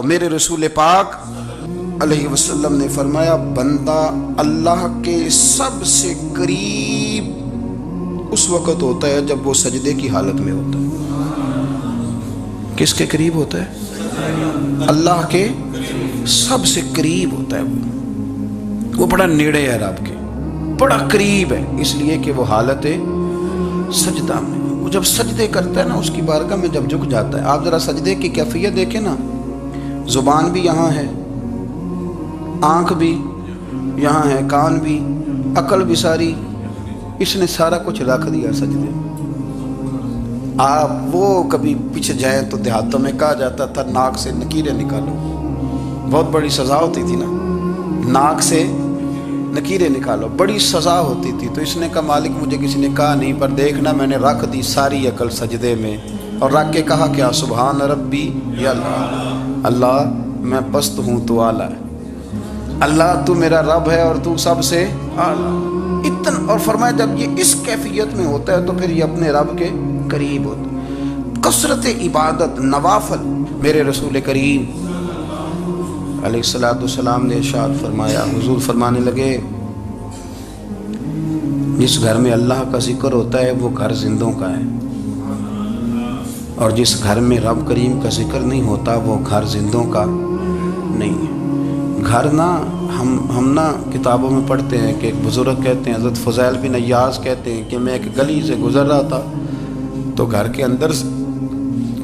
میرے رسول پاک علیہ وسلم نے فرمایا بندہ اللہ کے سب سے قریب اس وقت ہوتا ہے جب وہ سجدے کی حالت میں ہوتا ہے۔ کس کے قریب ہوتا ہے؟ اللہ کے سب سے قریب ہوتا ہے وہ بڑا نیڑے ہے رب کے، بڑا قریب ہے، اس لیے کہ وہ حالت سجدہ میں، وہ جب سجدے کرتا ہے نا اس کی بارگاہ میں جب جھک جاتا ہے۔ آپ ذرا سجدے کی کیفیت دیکھیں نا، زبان بھی یہاں ہے، آنکھ بھی یہاں ہے، کان بھی، عقل بھی ساری، اس نے سارا کچھ رکھ دیا سجدے۔ آپ وہ کبھی پیچھے جائیں تو دیہاتوں میں کہا جاتا تھا ناک سے نکیریں نکالو، بہت بڑی سزا ہوتی تھی نا، ناک سے نکیریں نکالو، بڑی سزا ہوتی تھی۔ تو اس نے کہا مالک مجھے کسی نے کہا نہیں، پر دیکھنا میں نے رکھ دی ساری عقل سجدے میں، اور رکھ کے کہا کیا سبحان ربی یا اللہ، اللہ میں پست ہوں تو اعلیٰ ہے، اللہ تو میرا رب ہے اور تو سب سے اعلیٰ اتنا۔ اور فرمایا جب یہ اس کیفیت میں ہوتا ہے تو پھر یہ اپنے رب کے قریب ہوتا ہے۔ کثرت عبادت نوافل، میرے رسول کریم علیہ السلام نے ارشاد فرمایا، حضور فرمانے لگے جس گھر میں اللہ کا ذکر ہوتا ہے وہ گھر زندوں کا ہے، اور جس گھر میں رب کریم کا ذکر نہیں ہوتا وہ گھر زندوں کا نہیں ہے۔ گھر نا ہم نا کتابوں میں پڑھتے ہیں کہ ایک بزرگ کہتے ہیں، حضرت فضیل بن عیاض کہتے ہیں کہ میں ایک گلی سے گزر رہا تھا تو گھر کے اندر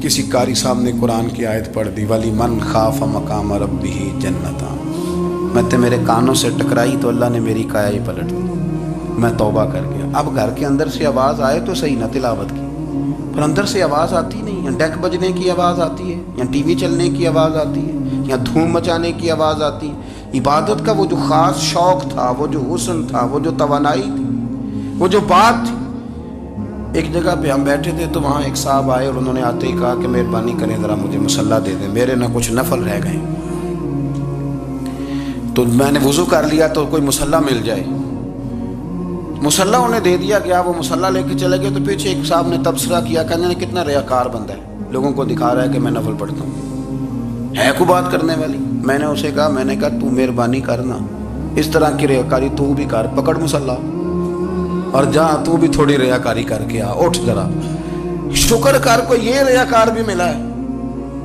کسی قاری صاحب نے قرآن کی آیت پڑھ دی، ولی من خاف مقام ربہ جنتان، میں تو میرے کانوں سے ٹکرائی تو اللہ نے میری کایا ہی پلٹ دی، میں توبہ کر گیا۔ اب گھر کے اندر سے آواز آئے تو صحیح نہ تلاوت کی، پر اندر سے آواز آتی نہیں، یا ڈیک بجنے کی آواز آتی ہے، یا ٹی وی چلنے کی آواز آتی ہے، یا دھوم مچانے کی آواز آتی ہے۔ عبادت کا وہ جو خاص شوق تھا، وہ جو حسن تھا، وہ جو توانائی تھی، وہ جو بات تھی۔ ایک جگہ پہ ہم بیٹھے تھے تو وہاں ایک صاحب آئے اور انہوں نے آتے ہی کہا کہ مہربانی کریں ذرا مجھے مصلی دے دیں، میرے نہ کچھ نفل رہ گئے۔ تو میں نے وضو کر لیا تو کوئی مصلی مل جائے، مصلی انہیں دے دیا گیا، وہ مصلی لے کے چلے گئے تو پیچھے ایک صاحب نے تبصرہ کیا، کہنے نے کتنا ریاکار بندہ ہے، لوگوں کو دکھا رہا ہے کہ میں نفل پڑھتا ہوں، ہے کو بات کرنے والی۔ میں نے اسے کہا تو مہربانی کرنا اس طرح کی ریاکاری تو بھی کر، پکڑ مصلی اور جا تو بھی تھوڑی ریاکاری کر کے آ، اٹھ ذرا شکر کر، کوئی یہ ریاکار بھی ملا ہے،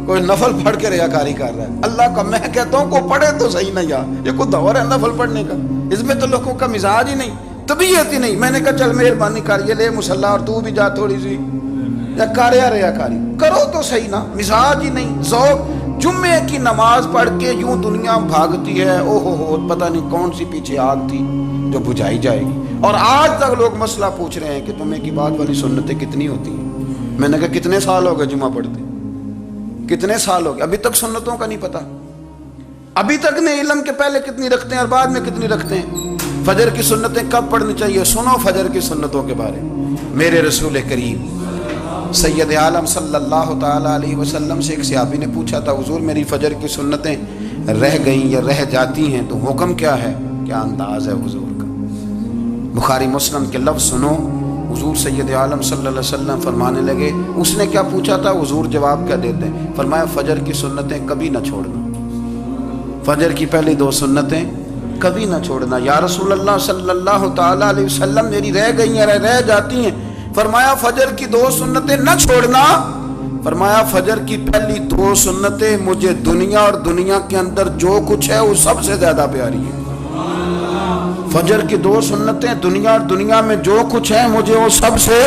کوئی نفل پڑھ کے ریاکاری کر رہا ہے۔ اللہ کا میں کہتا ہوں کو پڑھے تو صحیح نہ، یار یہ کوئی دور ہے نفل پڑھنے کا، اس میں تو لوگوں کا مزاج ہی نہیں، طبیعت ہی نہیں۔ میں نے کہا چل مہربانی کر یہ لے مصلی اور تو بھی جا تھوڑی سی، یا کر یا ریاکاری کرو تو صحیح نا، مزاج ہی نہیں، ذوق۔ جمعے کی نماز پڑھ کے یوں دنیا بھاگتی ہے، او ہو پتہ نہیں کون سی پیچھے آگ تھی جو بجھائی جائے گی، اور آج تک لوگ مسئلہ پوچھ رہے ہیں کہ جمعے کی بعد والی سنتیں کتنی ہوتی ہیں۔ میں نے کہا کتنے سال ہو گئے جمعہ پڑھتے، کتنے سال ہو گئے، ابھی تک سنتوں کا نہیں پتہ، ابھی تک نے علم کے پہلے کتنی رکھتے ہیں اور بعد میں کتنی رکھتے ہیں۔ فجر کی سنتیں کب پڑھنی چاہیے، سنو فجر کی سنتوں کے بارے میں۔ میرے رسول کریم سید عالم صلی اللہ تعالیٰ علیہ وسلم سے ایک صحابی نے پوچھا تھا حضور میری فجر کی سنتیں رہ گئیں یا رہ جاتی ہیں تو حکم کیا ہے، کیا انداز ہے حضور کا۔ بخاری مسلم کے لفظ سنو، حضور سید عالم صلی اللہ علیہ وسلم فرمانے لگے، اس نے کیا پوچھا تھا، حضور جواب کیا دیتے ہیں، فرمایا فجر کی سنتیں کبھی نہ چھوڑنا، فجر کی پہلی 2 سنتیں کبھی نہ چھوڑنا۔ یا رسول اللہ صلی اللہ تعالیٰ علیہ وسلم میری رہ گئی ہیں، رہ جاتی ہیں، فرمایا فجر کی 2 سنتیں نہ چھوڑنا، فرمایا فجر کی پہلی 2 سنتیں مجھے دنیا اور دنیا کے اندر جو کچھ ہے وہ سب سے زیادہ پیاری ہے۔ فجر کی 2 سنتیں دنیا اور دنیا میں جو کچھ ہے مجھے وہ سب سے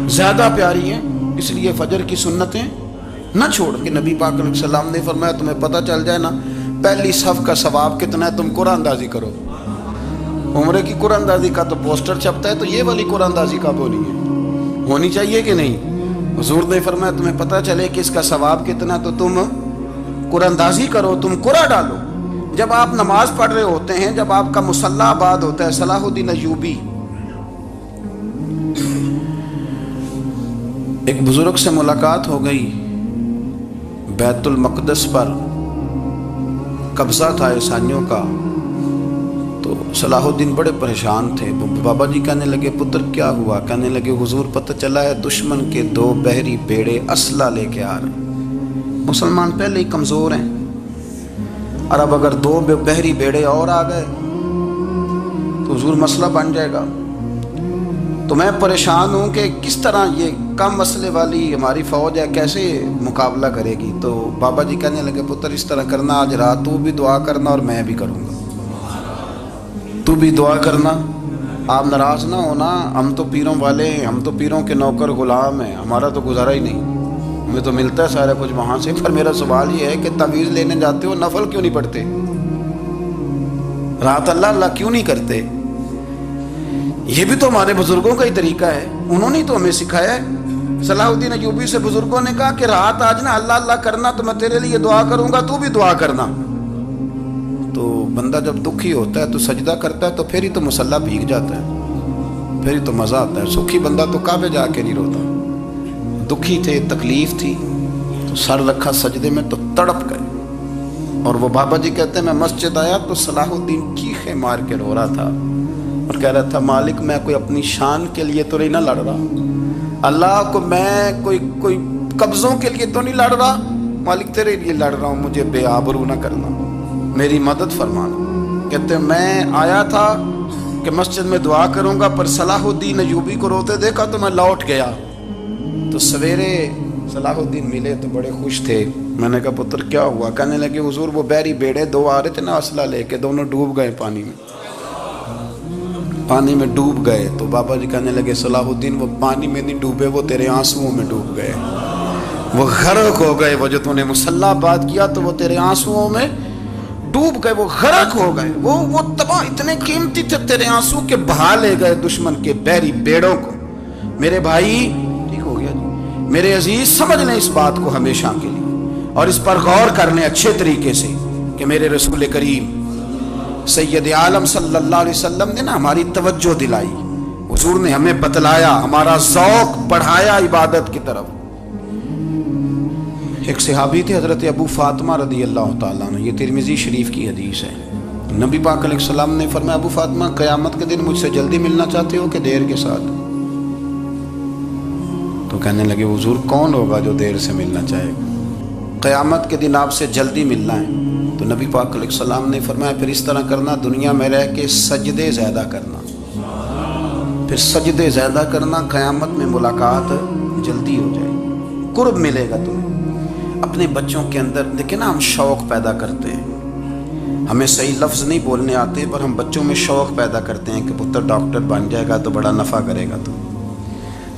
زیادہ پیاری ہیں، اس لیے فجر کی سنتیں نہ چھوڑ کہ نبی پاک علیہ السلام نے فرمایا تمہیں پتہ چل جائے نا پہلی صف کا ثواب کتنا ہے، تم قرآن اندازی کرو۔ عمرے کی قرآن اندازی کا تو پوسٹر چھپتا ہے، تو یہ والی قرآن اندازی کب ہونی ہے، ہونی چاہیے کہ نہیں۔ حضور نے فرمایا تمہیں پتہ چلے کہ اس کا ثواب کتنا تو تم قرآن اندازی کرو، تم قرآن ڈالو۔ جب آپ نماز پڑھ رہے ہوتے ہیں، جب آپ کا مصلی آباد ہوتا ہے، صلاح الدین ایوبی ایک بزرگ سے ملاقات ہو گئی، بیت المقدس پر قبضہ تھا عیسائیوں کا، تو صلاح الدین بڑے پریشان تھے۔ بابا جی کہنے لگے پتر کیا ہوا، کہنے لگے حضور پتہ چلا ہے دشمن کے 2 بحری بیڑے اسلحہ لے کے آ رہے ہیں، مسلمان پہلے ہی کمزور ہیں، اور اب اگر 2 بحری بیڑے اور آ گئے تو حضور مسئلہ بن جائے گا. تو میں پریشان ہوں کہ کس طرح یہ کم مسئلے والی ہماری فوج ہے کیسے مقابلہ کرے گی. تو بابا جی کہنے لگے پتر اس طرح کرنا، آج رات تو بھی دعا کرنا اور میں بھی کروں گا. تو بھی دعا کرنا، آپ ناراض نہ ہونا، ہم تو پیروں والے ہیں، ہم تو پیروں کے نوکر غلام ہیں، ہمارا تو گزارا ہی نہیں، ہمیں تو ملتا ہے سارا کچھ وہاں سے. پر میرا سوال یہ ہے کہ تعویذ لینے جاتے ہو نفل کیوں نہیں پڑھتے؟ رات اللہ اللہ کیوں نہیں کرتے؟ یہ بھی تو ہمارے بزرگوں کا ہی طریقہ ہے، انہوں نے تو ہمیں سکھایا ہے. صلاح الدین ایوبی سے بزرگوں نے کہا کہ رات آج نا اللہ اللہ کرنا تو میں تیرے لیے دعا کروں گا، تو بھی دعا کرنا. تو بندہ جب دکھی ہوتا ہے تو سجدہ کرتا ہے تو پھر ہی تو مصلی بھیگ جاتا ہے، پھر ہی تو مزہ آتا ہے. سکھی بندہ تو کعبے جا کے نہیں روتا. دکھی تھے، تکلیف تھی تو سر رکھا سجدے میں تو تڑپ گئے. اور وہ بابا جی کہتے ہیں میں مسجد آیا تو صلاح الدین چیخیں مار کے رو رہا تھا اور کہہ رہا تھا مالک میں کوئی اپنی شان کے لیے تو نہیں نہ لڑ رہا، اللہ کو میں کوئی قبضوں کے لیے تو نہیں لڑ رہا، مالک تیرے لیے لڑ رہا ہوں، مجھے بے آبرو نہ کرنا، میری مدد فرمانا. کہتے ہیں میں آیا تھا کہ مسجد میں دعا کروں گا، پر صلاح الدین ایوبی کو روتے دیکھا تو میں لوٹ گیا. تو سویرے صلاح الدین ملے تو بڑے خوش تھے. میں نے کہا پتر کیا ہوا؟ کہنے لگے حضور وہ بحری بیڑے 2 آ رہے تھے نا اسلحہ لے کے، دونوں ڈوب گئے پانی میں ڈوب گئے. تو بابا جی کہنے لگے صلاح الدین وہ پانی میں نہیں ڈوبے، وہ تیرے آنسوؤں میں ڈوب گئے، وہ غرق ہو گئے. وہ جو تو نے مصلی بات کیا تو وہ تیرے آنسوؤں میں ڈوب گئے، وہ غرق ہو گئے، وہ تباہ اتنے قیمتی تھے تیرے آنسو کے بہا لے گئے دشمن کے بحری بیڑوں کو. میرے بھائی ٹھیک ہو گیا جی، میرے عزیز سمجھ لیں اس بات کو ہمیشہ کے لیے اور اس پر غور کر لیں اچھے طریقے سے کہ میرے رسول کریم سید عالم صلی اللہ علیہ وسلم نے نا ہماری توجہ دلائی، حضور نے ہمیں بتلایا، ہمارا ذوق بڑھایا عبادت کی طرف. ایک صحابی تھے حضرت ابو فاطمہ رضی اللہ تعالیٰ عنہ، یہ ترمذی شریف کی حدیث ہے. نبی پاک علیہ السلام نے فرمایا ابو فاطمہ قیامت کے دن مجھ سے جلدی ملنا چاہتے ہو کہ دیر کے ساتھ؟ تو کہنے لگے حضور کون ہوگا جو دیر سے ملنا چاہے گا؟ قیامت کے دن آپ سے جلدی ملنا ہے. تو نبی پاک علیہ السلام نے فرمایا پھر اس طرح کرنا، دنیا میں رہ کے سجدے زیادہ کرنا، پھر سجدے زیادہ کرنا، قیامت میں ملاقات جلدی ہو جائے گی، قرب ملے گا تمہیں. اپنے بچوں کے اندر دیکھیں نا ہم شوق پیدا کرتے ہیں، ہمیں صحیح لفظ نہیں بولنے آتے پر ہم بچوں میں شوق پیدا کرتے ہیں کہ پتر ڈاکٹر بن جائے گا تو بڑا نفع کرے گا،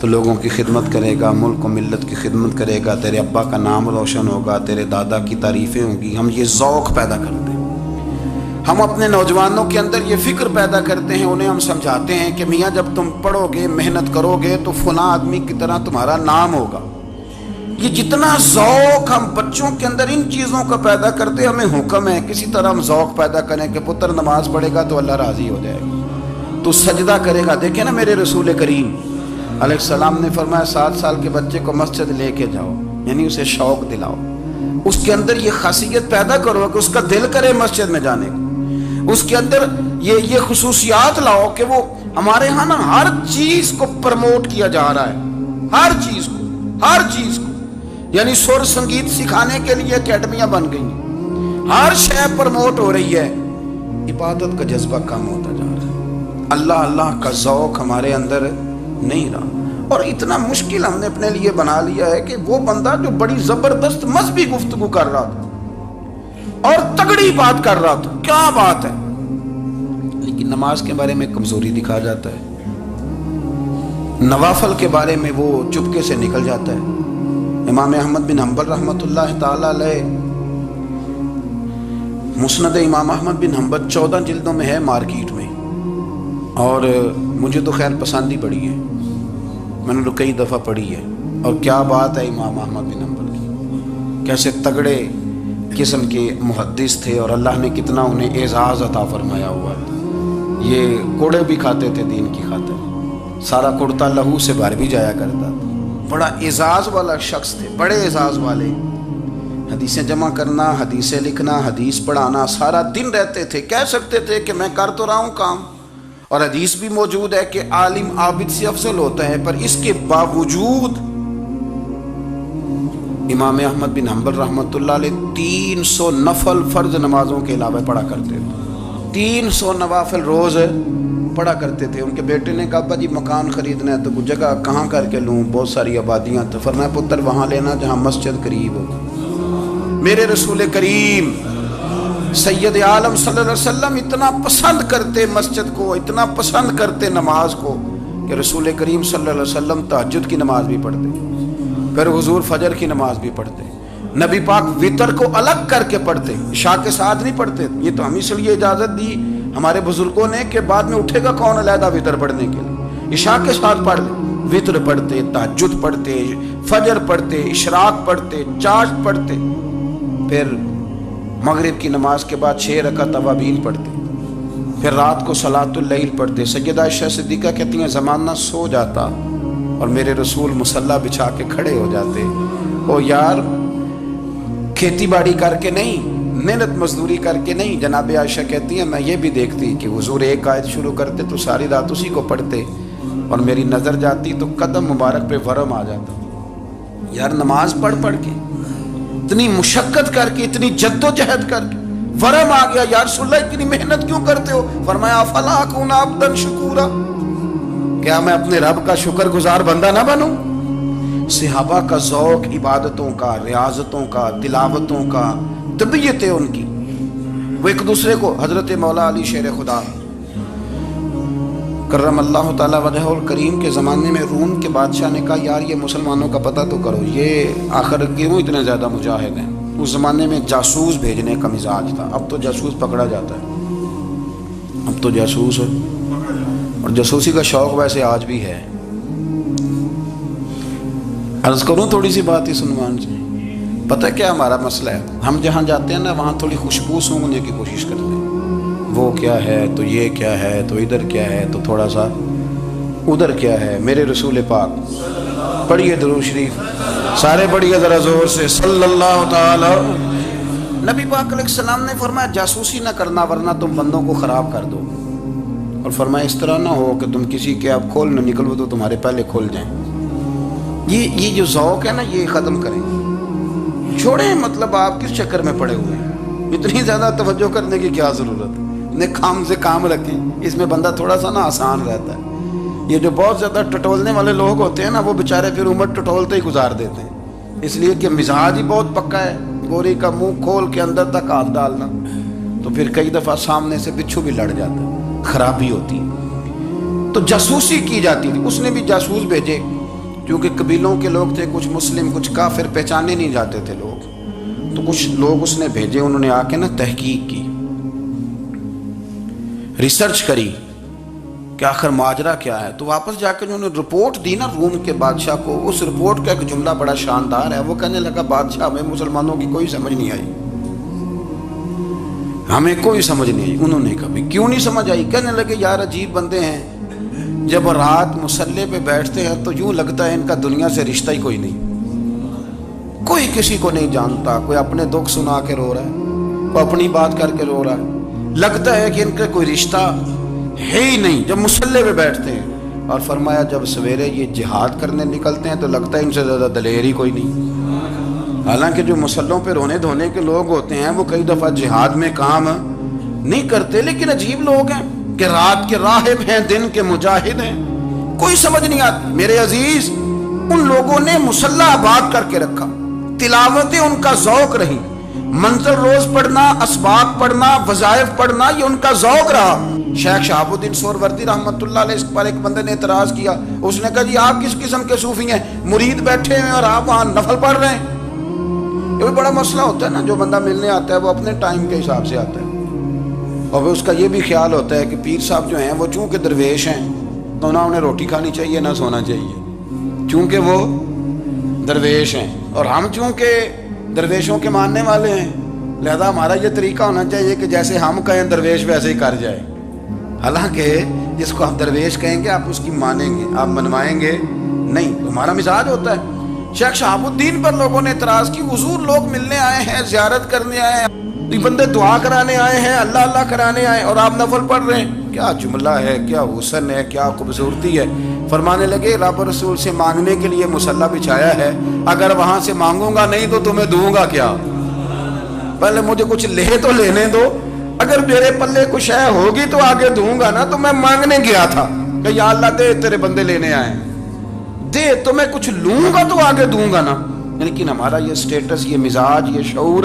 تو لوگوں کی خدمت کرے گا، ملک و ملت کی خدمت کرے گا، تیرے ابا کا نام روشن ہوگا، تیرے دادا کی تعریفیں ہوں گی. ہم یہ ذوق پیدا کرتے ہیں. ہم اپنے نوجوانوں کے اندر یہ فکر پیدا کرتے ہیں، انہیں ہم سمجھاتے ہیں کہ میاں جب تم پڑھو گے محنت کرو گے تو فلاں آدمی کی طرح تمہارا نام ہوگا. یہ جتنا ذوق ہم بچوں کے اندر ان چیزوں کا پیدا کرتے، ہمیں حکم ہے کسی طرح ہم ذوق پیدا کریں کہ پتر نماز پڑھے گا تو اللہ راضی ہو جائے گا، تو سجدہ کرے گا. دیکھیں نا میرے رسول کریم علیہ السلام نے فرمایا 7 سال کے بچے کو مسجد لے کے جاؤ، یعنی اسے شوق دلاؤ، اس کے اندر یہ خاصیت پیدا کرو کہ اس کا دل کرے مسجد میں جانے کو، اس کے اندر یہ خصوصیات لاؤ کہ وہ ہمارے ہاں نا ہر چیز کو پروموٹ کیا جا رہا ہے، ہر چیز کو یعنی سر سنگیت سکھانے کے لیے اکیڈمیاں بن گئی، ہر شے پروموٹ ہو رہی ہے. عبادت کا جذبہ کم ہوتا جا رہا ہے، اللہ اللہ کا ذوق ہمارے اندر نہیں رہا. اور اتنا مشکل ہم نے اپنے لیے بنا لیا ہے کہ وہ بندہ جو بڑی زبردست مذہبی گفتگو کر رہا تھا اور تگڑی بات کر رہا تھا، کیا بات ہے، لیکن نماز کے بارے میں کمزوری دکھا جاتا ہے، نوافل کے بارے میں وہ چپکے سے نکل جاتا ہے. امام احمد بن حنبل رحمۃ اللہ تعالی علیہ، مسند امام احمد بن حنبل 14 جلدوں میں ہے مارکیٹ میں، اور مجھے تو خیر پسند ہی پڑی ہے، میں نے تو کئی دفعہ پڑھی ہے. اور کیا بات ہے امام احمد بن حنبل کی، کیسے تگڑے قسم کے محدث تھے اور اللہ نے کتنا انہیں اعزاز عطا فرمایا ہوا ہے. یہ کوڑے بھی کھاتے تھے دین کی خاطر، سارا کرتا لہو سے بھر بھی جایا کرتا تھا، بڑا اعزاز والا شخص تھے، بڑے اعزاز والے. حدیثیں جمع کرنا، حدیثیں لکھنا، حدیث پڑھانا، سارا دن رہتے تھے. کہہ سکتے تھے کہ میں کر تو رہا ہوں کام، اور حدیث بھی موجود ہے کہ عالم عابد سے افضل ہوتا ہے، پر اس کے باوجود امام احمد بن حنبل رحمۃ اللہ علیہ 300 نفل فرض نمازوں کے علاوہ پڑھا کرتے تھے، 300 نوافل روز پڑھا کرتے تھے۔ ان کے بیٹے نے کہا ابا جی مکان خریدنا ہے تو کچھ جگہ کہاں کر کے لوں، بہت ساری آبادیاں، تو فرمایا پتر وہاں لینا جہاں مسجد قریب ہو۔ میرے رسول کریم سید عالم صلی اللہ علیہ وسلم اتنا پسند کرتے مسجد کو، اتنا پسند کرتے نماز کو کہ رسول کریم صلی اللہ علیہ وسلم تہجد کی نماز بھی پڑھتے، پھر حضور فجر کی نماز بھی پڑھتے، نبی پاک وتر کو الگ کر کے پڑھتے، عشاء کے ساتھ نہیں پڑھتے۔ یہ تو ہم اس لیے اجازت دی ہمارے بزرگوں نے کہ بعد میں اٹھے گا کون علیحدہ وتر پڑھنے کے لیے، عشاء کے ساتھ پڑھ لیں۔ وتر پڑھتے، تہجد پڑھتے، فجر پڑھتے، اشراق پڑھتے، چاشت پڑھتے، پھر مغرب کی نماز کے بعد 6 رکعت اوابین پڑھتے، پھر رات کو صلاۃ اللیل پڑھتے۔ سیدہ عائشہ صدیقہ کہتی ہیں زمانہ سو جاتا اور میرے رسول مصلی بچھا کے کھڑے ہو جاتے، او یار کھیتی باڑی کر کے نہیں، محنت مزدوری کر کے نہیں۔ جناب عائشہ کہتی ہیں میں یہ بھی دیکھتی کہ حضور ایک آیت شروع کرتے تو ساری رات اسی کو پڑھتے، اور میری نظر جاتی تو قدم مبارک پہ ورم آ جاتا۔ یار نماز پڑھ پڑھ کے، اتنی مشقت کر کے، اتنی جد و جہد کر کے ورم آ گیا، یا رسول اللہ اتنی محنت کیوں کرتے ہو؟ فرمایا افلا اکون عبدا شکورا، کیا میں اپنے رب کا شکر گزار بندہ نہ بنوں؟ صحابہ کا ذوق عبادتوں کا، ریاضتوں کا، تلاوتوں کا، طبیعت ہے ان کی، وہ ایک دوسرے کو، حضرت مولا علی شیر خدا کرم اللہ تعالی وجہہ الکریم کے زمانے میں روم کے بادشاہ نے کہا یار یہ مسلمانوں کا پتہ تو کرو، یہ آخر کیوں اتنے زیادہ مجاہد ہیں؟ اس زمانے میں جاسوس بھیجنے کا مزاج تھا، اب تو جاسوس پکڑا جاتا ہے، اب تو جاسوس ہے، اور جاسوسی کا شوق ویسے آج بھی ہے۔ عرض کروں تھوڑی سی بات اس عنوان سے، پتہ کیا ہمارا مسئلہ ہے؟ ہم جہاں جاتے ہیں نا وہاں تھوڑی خوشبو سونگنے کی کوشش کرتے ہیں، وہ کیا ہے تو یہ کیا ہے تو ادھر کیا ہے تو تھوڑا سا ادھر کیا ہے۔ میرے رسول پاک پڑھیے درود شریف، سارے پڑھیے ذرا زور سے، صلی اللہ تعالی۔ نبی پاک علیہ السلام نے فرمایا جاسوسی نہ کرنا ورنہ تم بندوں کو خراب کر دو، اور فرمایا اس طرح نہ ہو کہ تم کسی کے آپ کھول نہ نکلو تو تمہارے پہلے کھول جائیں۔ یہ جو ذوق ہے نا یہ ختم کریں، چھوڑیں، مطلب آپ کس چکر میں پڑے ہوئے ہیں، اتنی زیادہ توجہ کرنے کی کیا ضرورت ہے؟ نے کام سے کام رکھیں، اس میں بندہ تھوڑا سا نا آسان رہتا ہے۔ یہ جو بہت زیادہ ٹٹولنے والے لوگ ہوتے ہیں نا وہ بیچارے پھر عمر ٹٹولتے ہی گزار دیتے ہیں، اس لیے کہ مزاج ہی بہت پکا ہے، گوری کا منہ کھول کے اندر تک ہاتھ ڈالنا، تو پھر کئی دفعہ سامنے سے بچھو بھی لڑ جاتا ہے، خرابی ہوتی ہے۔ تو جاسوسی کی جاتی تھی، اس نے بھی جاسوس بھیجے، کیونکہ قبیلوں کے لوگ تھے، کچھ مسلم کچھ کافر، پہچانے نہیں جاتے تھے لوگ، تو کچھ لوگ اس نے بھیجے، انہوں نے آ کے نا تحقیق کی، ریسرچ کری کہ آخر ماجرا کیا ہے، تو واپس جا کے انہوں نے رپورٹ دی نا روم کے بادشاہ کو۔ اس رپورٹ کا ایک جملہ بڑا شاندار ہے، وہ کہنے لگا بادشاہ ہمیں مسلمانوں کی کوئی سمجھ نہیں آئی، ہمیں کوئی سمجھ نہیں آئی۔ انہوں نے کہا کیوں نہیں سمجھ آئی؟ کہنے لگے یار عجیب بندے ہیں، جب رات مصلے پہ بیٹھتے ہیں تو یوں لگتا ہے ان کا دنیا سے رشتہ ہی کوئی نہیں، کوئی کسی کو نہیں جانتا، کوئی اپنے دکھ سنا کے رو رہا ہے، کوئی اپنی بات کر کے رو رہا ہے، لگتا ہے کہ ان کا کوئی رشتہ ہے ہی نہیں جب مصلے پہ بیٹھتے ہیں۔ اور فرمایا جب سویرے یہ جہاد کرنے نکلتے ہیں تو لگتا ہے ان سے زیادہ دلیر ہی کوئی نہیں، حالانکہ جو مصلوں پہ رونے دھونے کے لوگ ہوتے ہیں وہ کئی دفعہ جہاد میں کام نہیں کرتے، لیکن عجیب لوگ ہیں کہ رات کے راہب ہیں، دن کے مجاہد ہیں، کوئی سمجھ نہیں آتی۔ میرے عزیز ان لوگوں نے مصلی آباد کر کے رکھا، تلاوتیں ان کا ذوق رہی، منظر روز پڑھنا، اسباق پڑھنا، وظائف پڑھنا، یہ ان کا ذوق رہا۔ شیخ شہاب الدین سہروردی رحمۃ اللہ علیہ، اس پر ایک بندے نے اعتراض کیا، اس نے کہا جی آپ کس قسم کے صوفی ہیں، مرید بیٹھے ہیں اور آپ وہاں نفل پڑھ رہے ہیں؟ یہ بھی بڑا مسئلہ ہوتا ہے نا، جو بندہ ملنے آتا ہے وہ اپنے ٹائم کے حساب سے آتا ہے، اور اس کا یہ بھی خیال ہوتا ہے کہ پیر صاحب جو ہیں وہ چونکہ درویش ہیں تو نہ انہیں روٹی کھانی چاہیے نہ سونا چاہیے، چونکہ وہ درویش ہیں، اور ہم چونکہ درویشوں کے ماننے والے ہیں لہذا ہمارا یہ طریقہ ہونا چاہیے کہ جیسے ہم کہیں درویش ویسے ہی کر جائے، حالانکہ جس کو ہم درویش کہیں گے آپ اس کی مانیں گے، آپ منوائیں گے نہیں، ہمارا مزاج ہوتا ہے۔ شیخ شہاب الدین پر لوگوں نے اعتراض کی، حضور لوگ ملنے آئے ہیں، زیارت کرنے آئے ہیں، یہ بندے دعا کرانے آئے ہیں، اللہ اللہ کرانے آئے اور آپ نفل پڑھ رہے ہیں، کیا جملہ ہے، کیا حسن ہے، کیا خوبصورتی ہے. فرمانے لگے رب رسول سے مانگنے کے لیے مصلی بچھایا ہے، اگر وہاں سے مانگوں گا نہیں تو تمہیں دوں گا کیا؟ پہلے مجھے کچھ لے تو لینے دو، اگر میرے پلے کچھ ہے ہوگی تو آگے دوں گا نا. تو میں مانگنے گیا تھا کہ یا اللہ دے، تیرے بندے لینے آئے دے، تو میں کچھ لوں گا تو آگے دوں گا نا. لیکن ہمارا یہ سٹیٹس، یہ مزاج، یہ شعور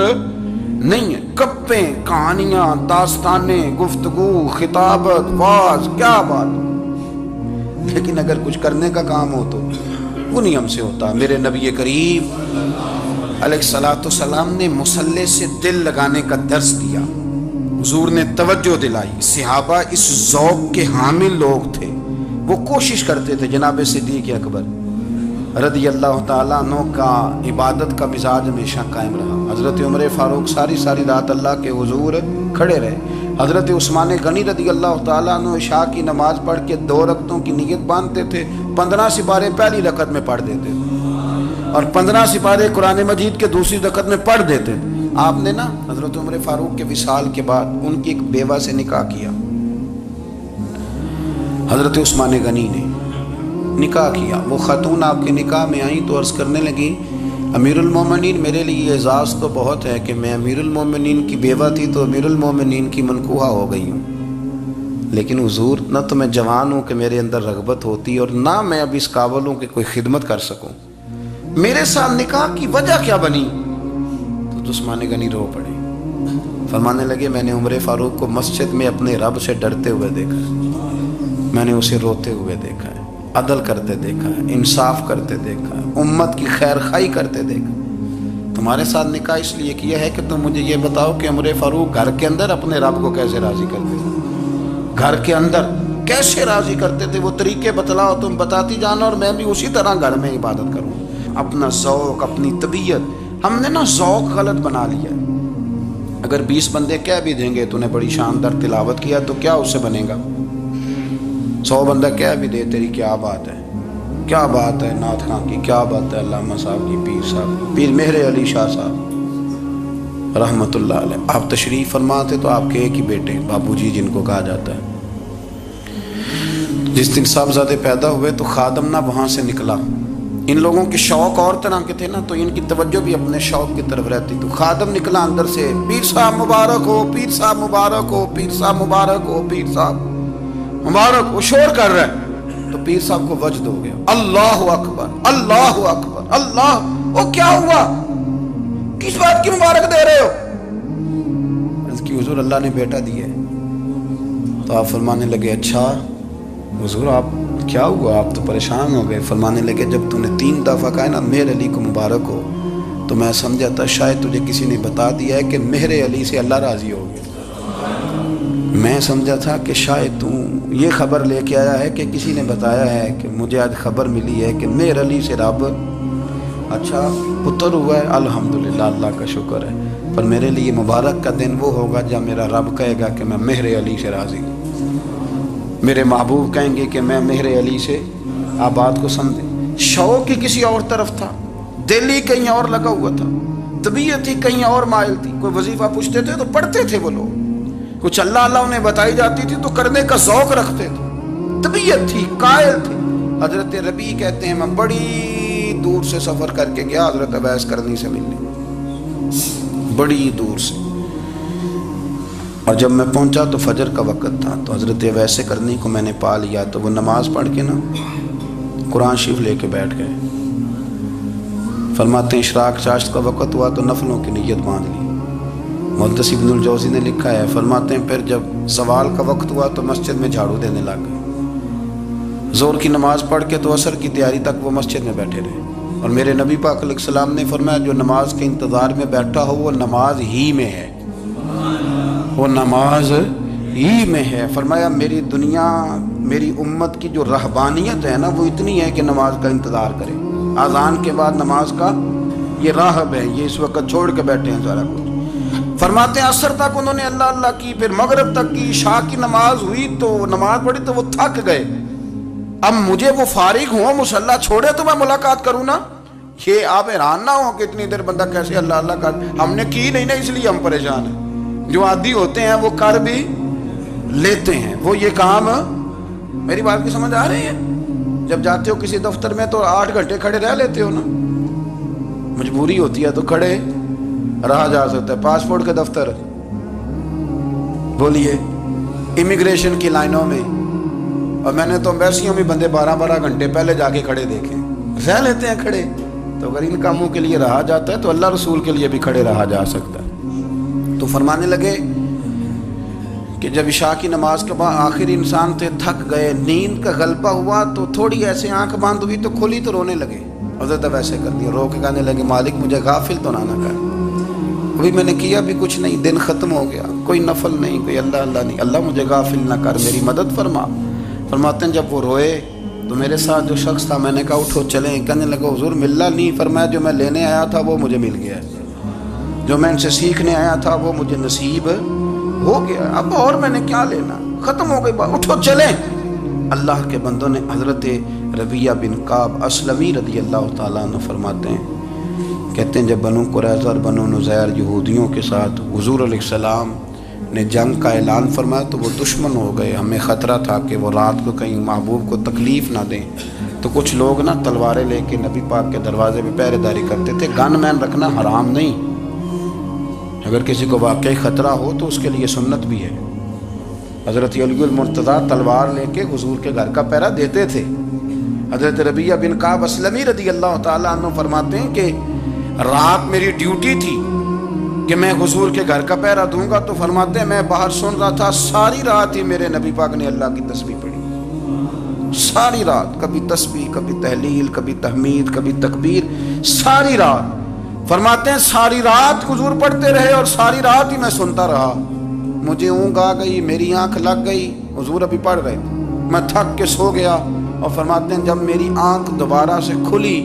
نہیں ہے. گپیں، کہانیاں، داستانیں، گفتگو، خطابت، واز، کیا بات. لیکن اگر کچھ کرنے کا کام ہو تو وہ نہیں ہم سے ہوتا. میرے نبی کریم علیہ الصلوۃ والسلام نے مصلی سے دل لگانے کا درس دیا. حضور نے توجہ دلائی. صحابہ اس ذوق کے حامل لوگ تھے، وہ کوشش کرتے تھے. جناب صدیق اکبر رضی اللہ تعالیٰ عنہ کا عبادت کا مزاج ہمیشہ قائم رہا. حضرت عمر فاروق ساری رات اللہ کے حضور کھڑے رہے. حضرت عثمان غنی رضی اللہ تعالیٰ عنہ عشاء کی نماز پڑھ کے 2 رکعتوں کی نیت باندھتے تھے. 15 سپارے پہلی رکعت میں پڑھ دیتے تھے اور 15 سپارے قرآن مجید کے دوسری رکعت میں پڑھ دیتے تھے. آپ نے نا حضرت عمر فاروق کے وصال کے بعد ان کی ایک بیوہ سے نکاح کیا. حضرت عثمان غنی نے نکاح کیا. وہ خاتون آپ کے نکاح میں آئیں تو عرض کرنے لگی امیر المومنین میرے لیے اعزاز تو بہت ہے کہ میں امیر المومنین کی بیوہ تھی تو امیر المومنین کی منکوحہ ہو گئی ہوں، لیکن حضور نہ تو میں جوان ہوں کہ میرے اندر رغبت ہوتی اور نہ میں اب اس قابل ہوں کہ کوئی خدمت کر سکوں. میرے ساتھ نکاح کی وجہ کیا بنی؟ تو عثمان غنی رو پڑے. فرمانے لگے میں نے عمر فاروق کو مسجد میں اپنے رب سے ڈرتے ہوئے دیکھا ہے، میں نے اسے روتے ہوئے دیکھا ہے، عدل کرتے دیکھا ہے، انصاف کرتے دیکھا ہے، امت کی خیر خواہی کرتے دیکھا. تمہارے ساتھ نکاح اس لیے کیا ہے کہ تم مجھے یہ بتاؤ کہ عمر فاروق گھر کے اندر اپنے رب کو کیسے راضی کرتے تھے، گھر کے اندر کیسے راضی کرتے تھے. وہ طریقے بتلاؤ، تم بتاتی جانا اور میں بھی اسی طرح گھر میں عبادت کروں. اپنا ذوق، اپنی طبیعت، ہم نے نا ذوق غلط بنا لیا. اگر 20 بندے کہہ بھی دیں گے تو نے بڑی شاندار تلاوت کیا تو کیا اس سے بنے گا؟ 100 بندہ کہہ بھی دے تیری کیا بات ہے، کیا بات ہے نعت خاں کی، کیا بات ہے علامہ صاحب کی، پیر صاحب، پیر مہر علی شاہ صاحب رحمت اللہ علیہ. آپ تشریف فرما تھے تو آپ کے ایک ہی بیٹے بابو جی جن کو کہا جاتا ہے، جس دن صاحبزادے پیدا ہوئے تو خادم نہ وہاں سے نکلا. ان لوگوں کے شوق اور طرح کے تھے نا تو ان کی توجہ بھی اپنے شوق کی طرف رہتی. تو خادم نکلا اندر سے، پیر صاحب مبارک ہو، پیر صاحب مبارک ہو، پیر صاحب مبارک ہو، پیر صاحب مبارک. وہ شور کر رہے ہیں تو پیر صاحب کو وجد ہو گیا. اللہ اکبر، اللہ اکبر، اللہ. وہ کیا ہوا؟ کس بات کی مبارک دے رہے ہو؟ اس کی حضور اللہ نے بیٹا دیا ہے. تو آپ فرمانے لگے اچھا حضور آپ کیا ہوا؟ آپ تو پریشان ہو گئے. فرمانے لگے جب تم نے 3 دفعہ کہا نا مہر علی کو مبارک ہو تو میں سمجھا تھا شاید تجھے کسی نے بتا دیا ہے کہ مہر علی سے اللہ راضی ہو گیا. میں سمجھا تھا کہ شاید تو یہ خبر لے کے آیا ہے کہ کسی نے بتایا ہے کہ مجھے آج خبر ملی ہے کہ مہر علی سے رب اچھا پتر ہوا ہے. الحمدللہ، اللہ کا شکر ہے. پر میرے لیے مبارک کا دن وہ ہوگا جب میرا رب کہے گا کہ میں مہر علی سے راضی ہوں. میرے محبوب کہیں گے کہ میں مہر علی سے. آپ بات کو سمجھیں. شوق ہی کسی اور طرف تھا، دل ہی کہیں اور لگا ہوا تھا، طبیعت ہی کہیں اور مائل تھی. کوئی وظیفہ پوچھتے تھے تو پڑھتے تھے وہ لوگ، کچھ اللہ اللہ انہیں بتائی جاتی تھی تو کرنے کا ذوق رکھتے تھے، طبیعت تھی، قائل تھے. حضرت ربیع کہتے ہیں میں بڑی دور سے سفر کر کے گیا حضرت اویس کرنی سے ملنے، بڑی دور سے. اور جب میں پہنچا تو فجر کا وقت تھا. تو حضرت اویس کرنی کو میں نے پا لیا تو وہ نماز پڑھ کے نا قرآن شریف لے کے بیٹھ گئے. فرماتے ہیں اشراق چاشت کا وقت ہوا تو نفلوں کی نیت باندھ لی. محدث ابن الجوزی نے لکھا ہے، فرماتے ہیں پھر جب زوال کا وقت ہوا تو مسجد میں جھاڑو دینے لگ گئے. زور کی نماز پڑھ کے تو عصر کی تیاری تک وہ مسجد میں بیٹھے رہے. اور میرے نبی پاک علیہ السلام نے فرمایا جو نماز کے انتظار میں بیٹھا ہو وہ نماز ہی میں ہے، وہ نماز ہی میں ہے. فرمایا میری دنیا، میری امت کی جو رہبانیت ہے نا وہ اتنی ہے کہ نماز کا انتظار کرے. اذان کے بعد نماز کا یہ راہب ہے، یہ اس وقت چھوڑ کے بیٹھے ہیں سارا کچھ. فرماتے ہیں عصر تک انہوں نے اللہ اللہ کی، پھر مغرب تک کی، عشاء کی نماز ہوئی تو نماز پڑھی تو وہ تھک گئے. اب مجھے وہ فارغ ہوں مصلی چھوڑے تو میں ملاقات کروں نا. یہ آپ حیران نہ ہو کہ اتنی دیر بندہ کیسے اللہ اللہ کر. ہم نے کی نہیں نا اس لیے ہم پریشان ہیں. جو عادی ہوتے ہیں وہ کر بھی لیتے ہیں وہ یہ کام. میری بات کی سمجھ آ رہی ہے؟ جب جاتے ہو کسی دفتر میں تو 8 گھنٹے کھڑے رہ لیتے ہو نا, مجبوری ہوتی ہے تو کھڑے رہا جا سکتا ہے. پاسپورٹ کے دفتر بولیے, امیگریشن کی لائنوں میں, اور میں نے تو امبیسیوں میں بندے 12 گھنٹے پہلے جا کے کھڑے دیکھے, رہ لیتے ہیں کھڑے. تو اگر ان کاموں کے لیے رہا جاتا ہے تو اللہ رسول کے لیے بھی کھڑے رہا جا سکتا ہے. تو فرمانے لگے کہ جب عشاء کی نماز کے بعد آخر انسان تھے, تھک گئے, نیند کا غلبہ ہوا, تو تھوڑی ایسے آنکھ بند ہوئی تو کھلی تو رونے لگے. حضرت ویسے کر دیا, رو کے کہنے لگے مالک مجھے غافل تو نہ کر, ابھی میں نے کیا بھی کچھ نہیں, دن ختم ہو گیا, کوئی نفل نہیں, کوئی اللہ اللہ نہیں, اللہ مجھے غافل نہ کر, میری مدد فرما. فرماتے ہیں جب وہ روئے تو میرے ساتھ جو شخص تھا, میں نے کہا اٹھو چلیں. کہنے لگا حضور ملنا نہیں. فرمایا جو میں لینے آیا تھا وہ مجھے مل گیا, جو میں ان سے سیکھنے آیا تھا وہ مجھے نصیب ہو گیا, اب اور میں نے کیا لینا, ختم ہو گئی بات, اٹھو چلیں. اللہ کے بندوں نے حضرت ربیہ بن کعب اسلمی رضی اللہ تعالیٰ عنہ فرماتے ہیں, کہتے ہیں جب بنو قریظہ اور بنو نذیر یہودیوں کے ساتھ حضور علیہ السلام نے جنگ کا اعلان فرمایا تو وہ دشمن ہو گئے. ہمیں خطرہ تھا کہ وہ رات کو کہیں محبوب کو تکلیف نہ دیں, تو کچھ لوگ نا تلواریں لے کے نبی پاک کے دروازے پہ پہرے داری کرتے تھے. گن مین رکھنا حرام نہیں, اگر کسی کو واقعی خطرہ ہو تو اس کے لیے سنت بھی ہے. حضرت علی المرتضیٰ تلوار لے کے حضور کے گھر کا پہرا دیتے تھے. حضرت ربیہ بن کعب اسلمی رضی اللہ تعالیٰ عنہ فرماتے ہیں کہ رات میری ڈیوٹی تھی کہ میں حضور کے گھر کا پہرا دوں گا. تو فرماتے ہیں میں باہر سن رہا تھا, ساری رات ہی میرے نبی پاک نے اللہ کی تسبیح پڑھی, ساری رات, کبھی تسبیح, کبھی تحلیل, کبھی تحمید, کبھی تکبیر, ساری رات. فرماتے ہیں ساری رات حضور پڑھتے رہے اور ساری رات ہی میں سنتا رہا. مجھے اونگ آ گئی, میری آنکھ لگ گئی, حضور ابھی پڑھ رہے تھے, میں تھک کے سو گیا. اور فرماتے ہیں جب میری آنکھ دوبارہ سے کھلی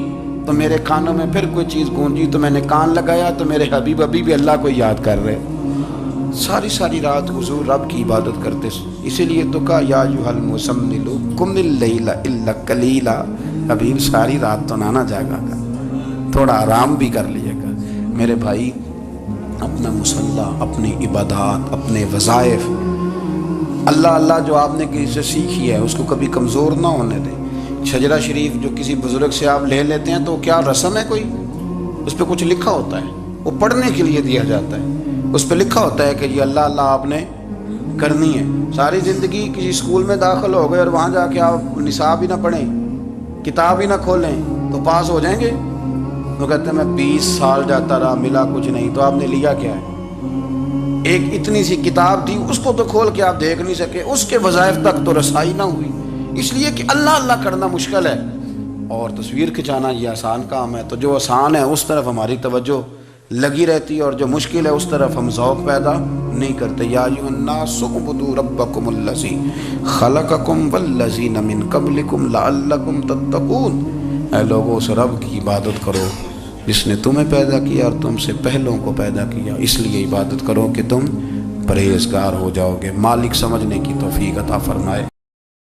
تو میرے کانوں میں پھر کوئی چیز گونجی, تو میں نے کان لگایا تو میرے حبیب ابھی بھی اللہ کو یاد کر رہے. ساری رات حضور رب کی عبادت کرتے. اسی لیے تو کہا یا ایھا المزمل قم اللیل الا قلیلا, حبیب ساری رات تو نہ جاگا گا, تھوڑا آرام بھی کر لیے گا. میرے بھائی اپنا مصلح, اپنی عبادات, اپنے وظائف, اللہ اللہ جو آپ نے کسی سے سیکھی ہے اس کو کبھی کمزور نہ ہونے دیں. شجرہ شریف جو کسی بزرگ سے آپ لے لیتے ہیں تو کیا رسم ہے کوئی, اس پہ کچھ لکھا ہوتا ہے, وہ پڑھنے کے لیے دیا جاتا ہے, اس پہ لکھا ہوتا ہے کہ یہ اللہ اللہ آپ نے کرنی ہے. ساری زندگی کسی اسکول میں داخل ہو گئے اور وہاں جا کے آپ نصاب ہی نہ پڑھیں, کتاب ہی نہ کھولیں تو پاس ہو جائیں گے. وہ کہتے ہیں میں 20 سال جاتا رہا ملا کچھ نہیں, تو آپ نے لیا کیا ہے؟ ایک اتنی سی کتاب تھی, اس کو تو کھول کے آپ دیکھ نہیں سکے, اس کے وظائف تک تو رسائی نہ ہوئی. اس لیے کہ اللہ اللہ کرنا مشکل ہے اور تصویر کھنچانا یہ آسان کام ہے. تو جو آسان ہے اس طرف ہماری توجہ لگی رہتی ہے اور جو مشکل ہے اس طرف ہم ذوق پیدا نہیں کرتے. یا ایھا الناس اعبدوا ربکم الذی خلقکم والذین من قبلکم لعلکم تتقون, اے لوگوں اس رب کی عبادت کرو جس نے تمہیں پیدا کیا اور تم سے پہلوں کو پیدا کیا, اس لیے عبادت کرو کہ تم پرہیزگار ہو جاؤ گے. مالک سمجھنے کی توفیق عطا فرمائے.